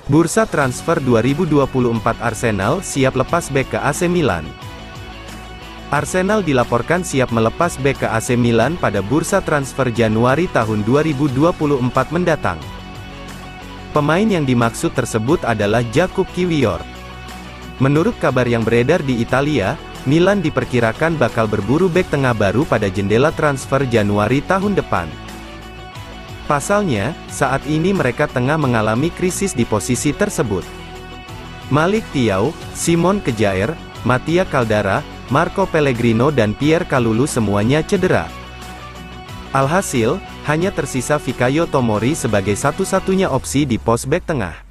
Bursa transfer 2024 Arsenal siap lepas bek ke AC Milan. Arsenal dilaporkan siap melepas bek ke AC Milan pada bursa transfer Januari tahun 2024 mendatang. Pemain yang dimaksud tersebut adalah Jakub Kiwior. Menurut kabar yang beredar di Italia, Milan diperkirakan bakal berburu bek tengah baru pada jendela transfer Januari tahun depan. Pasalnya, saat ini mereka tengah mengalami krisis di posisi tersebut. Malik Thiaw, Simon Kjaer, Mattia Caldara, Marco Pellegrino dan Pierre Kalulu semuanya cedera. Alhasil, hanya tersisa Fikayo Tomori sebagai satu-satunya opsi di pos bek tengah.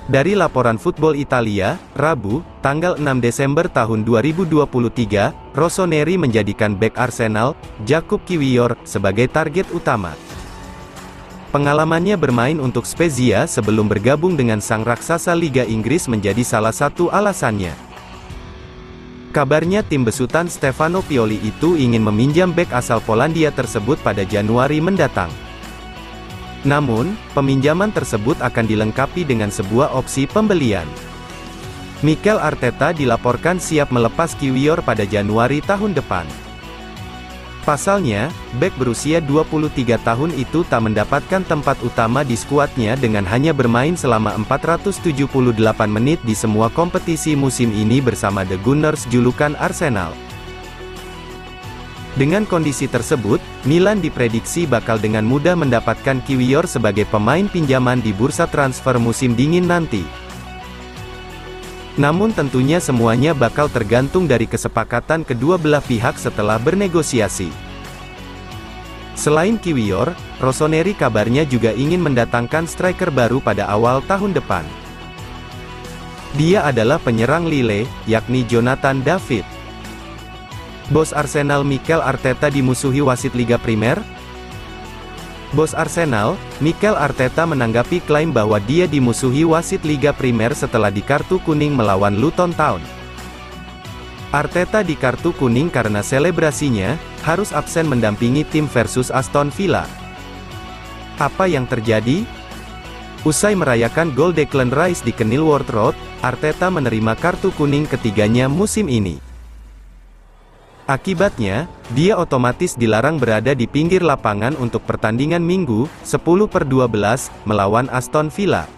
Dari laporan Football Italia, Rabu, tanggal 6 Desember tahun 2023, Rossoneri menjadikan bek Arsenal, Jakub Kiwior, sebagai target utama. Pengalamannya bermain untuk Spezia sebelum bergabung dengan sang raksasa Liga Inggris menjadi salah satu alasannya. Kabarnya tim besutan Stefano Pioli itu ingin meminjam bek asal Polandia tersebut pada Januari mendatang. Namun, peminjaman tersebut akan dilengkapi dengan sebuah opsi pembelian. Mikel Arteta dilaporkan siap melepas Kiwior pada Januari tahun depan. Pasalnya, bek berusia 23 tahun itu tak mendapatkan tempat utama di skuadnya dengan hanya bermain selama 478 menit di semua kompetisi musim ini bersama The Gunners julukan Arsenal. Dengan kondisi tersebut, Milan diprediksi bakal dengan mudah mendapatkan Kiwior sebagai pemain pinjaman di bursa transfer musim dingin nanti. Namun tentunya semuanya bakal tergantung dari kesepakatan kedua belah pihak setelah bernegosiasi. Selain Kiwior, Rossoneri kabarnya juga ingin mendatangkan striker baru pada awal tahun depan. Dia adalah penyerang Lille, yakni Jonathan David. Bos Arsenal Mikel Arteta dimusuhi wasit Liga Primer? Bos Arsenal, Mikel Arteta menanggapi klaim bahwa dia dimusuhi wasit Liga Primer setelah dikartu kuning melawan Luton Town. Arteta dikartu kuning karena selebrasinya harus absen mendampingi tim versus Aston Villa. Apa yang terjadi? Usai merayakan gol Declan Rice di Kenilworth Road, Arteta menerima kartu kuning ketiganya musim ini. Akibatnya, dia otomatis dilarang berada di pinggir lapangan untuk pertandingan Minggu, 10/12, melawan Aston Villa.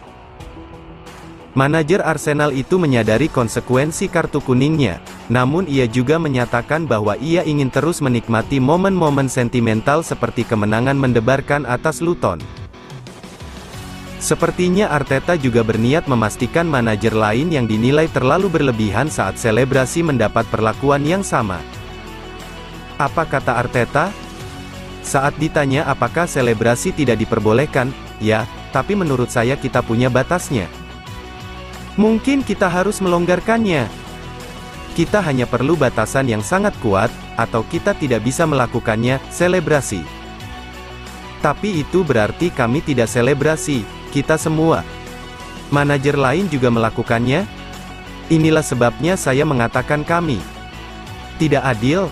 Manajer Arsenal itu menyadari konsekuensi kartu kuningnya, namun ia juga menyatakan bahwa ia ingin terus menikmati momen-momen sentimental seperti kemenangan mendebarkan atas Luton. Sepertinya Arteta juga berniat memastikan manajer lain yang dinilai terlalu berlebihan saat selebrasi mendapat perlakuan yang sama. Apa kata Arteta? Saat ditanya apakah selebrasi tidak diperbolehkan, ya, tapi menurut saya kita punya batasnya. Mungkin kita harus melonggarkannya. Kita hanya perlu batasan yang sangat kuat, atau kita tidak bisa melakukannya, selebrasi. Tapi itu berarti kami tidak selebrasi, kita semua. Manajer lain juga melakukannya? Inilah sebabnya saya mengatakan kami. Tidak adil.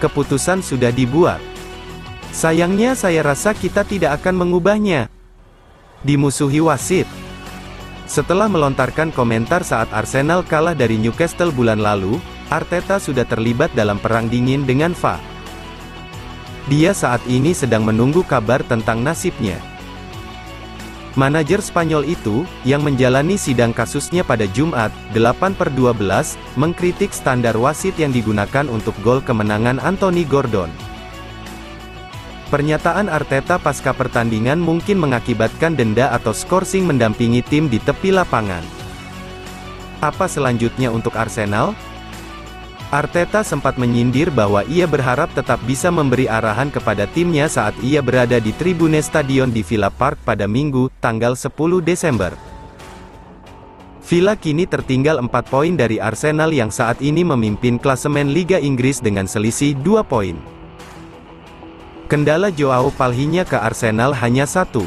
Keputusan sudah dibuat. Sayangnya saya rasa kita tidak akan mengubahnya. Dimusuhi wasit. Setelah melontarkan komentar saat Arsenal kalah dari Newcastle bulan lalu, Arteta sudah terlibat dalam perang dingin dengan VAR. Dia saat ini sedang menunggu kabar tentang nasibnya. Manajer Spanyol itu, yang menjalani sidang kasusnya pada Jumat, 8/12, mengkritik standar wasit yang digunakan untuk gol kemenangan Anthony Gordon. Pernyataan Arteta pasca pertandingan mungkin mengakibatkan denda atau skorsing mendampingi tim di tepi lapangan. Apa selanjutnya untuk Arsenal? Arteta sempat menyindir bahwa ia berharap tetap bisa memberi arahan kepada timnya saat ia berada di tribune stadion di Villa Park pada Minggu, tanggal 10 Desember. Villa kini tertinggal 4 poin dari Arsenal yang saat ini memimpin klasemen Liga Inggris dengan selisih 2 poin. Kendala Joao Palhinha ke Arsenal hanya satu.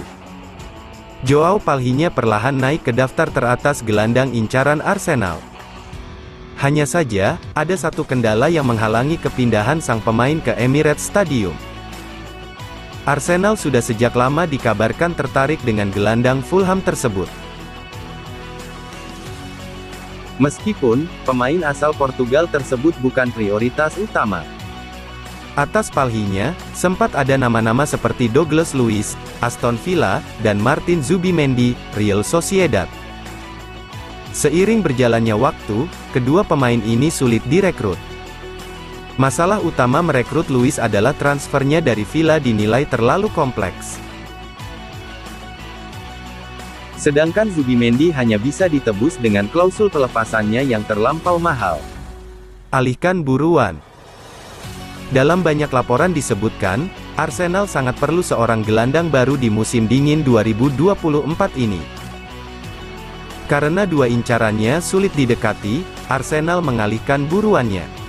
Joao Palhinha perlahan naik ke daftar teratas gelandang incaran Arsenal. Hanya saja, ada satu kendala yang menghalangi kepindahan sang pemain ke Emirates Stadium. Arsenal sudah sejak lama dikabarkan tertarik dengan gelandang Fulham tersebut. Meskipun pemain asal Portugal tersebut bukan prioritas utama. Atas palhinya, sempat ada nama-nama seperti Douglas Luiz, Aston Villa, dan Martin Zubimendi, Real Sociedad. Seiring berjalannya waktu, kedua pemain ini sulit direkrut. Masalah utama merekrut Luiz adalah transfernya dari Villa dinilai terlalu kompleks. Sedangkan Zubimendi hanya bisa ditebus dengan klausul pelepasannya yang terlampau mahal. Alihkan buruan. Dalam banyak laporan disebutkan, Arsenal sangat perlu seorang gelandang baru di musim dingin 2024 ini. Karena dua incarannya sulit didekati, Arsenal mengalihkan buruannya.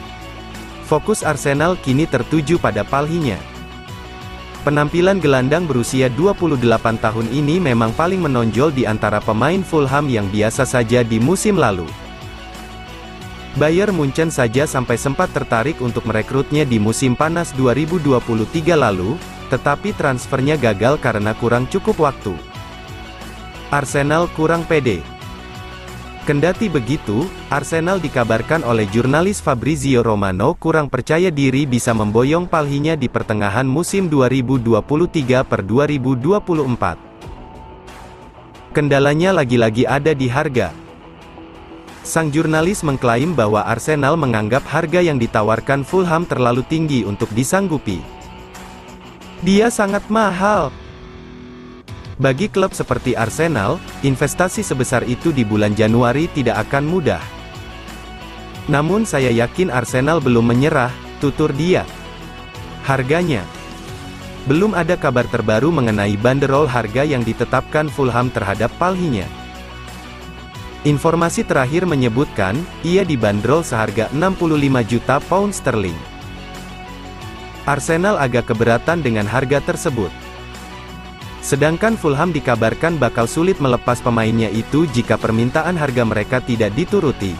Fokus Arsenal kini tertuju pada palhinya. Penampilan gelandang berusia 28 tahun ini memang paling menonjol di antara pemain Fulham yang biasa saja di musim lalu. Bayern Munchen saja sampai sempat tertarik untuk merekrutnya di musim panas 2023 lalu, tetapi transfernya gagal karena kurang cukup waktu. Arsenal kurang pede. Kendati begitu, Arsenal dikabarkan oleh jurnalis Fabrizio Romano kurang percaya diri bisa memboyong palhinya di pertengahan musim 2023-2024. Kendalanya lagi-lagi ada di harga. Sang jurnalis mengklaim bahwa Arsenal menganggap harga yang ditawarkan Fulham terlalu tinggi untuk disanggupi. Dia sangat mahal. Bagi klub seperti Arsenal, investasi sebesar itu di bulan Januari tidak akan mudah. Namun saya yakin Arsenal belum menyerah, tutur dia. Harganya. Belum ada kabar terbaru mengenai banderol harga yang ditetapkan Fulham terhadap palhinya. Informasi terakhir menyebutkan, ia dibanderol seharga 65 juta pound sterling. Arsenal agak keberatan dengan harga tersebut. Sedangkan Fulham dikabarkan bakal sulit melepas pemainnya itu jika permintaan harga mereka tidak dituruti.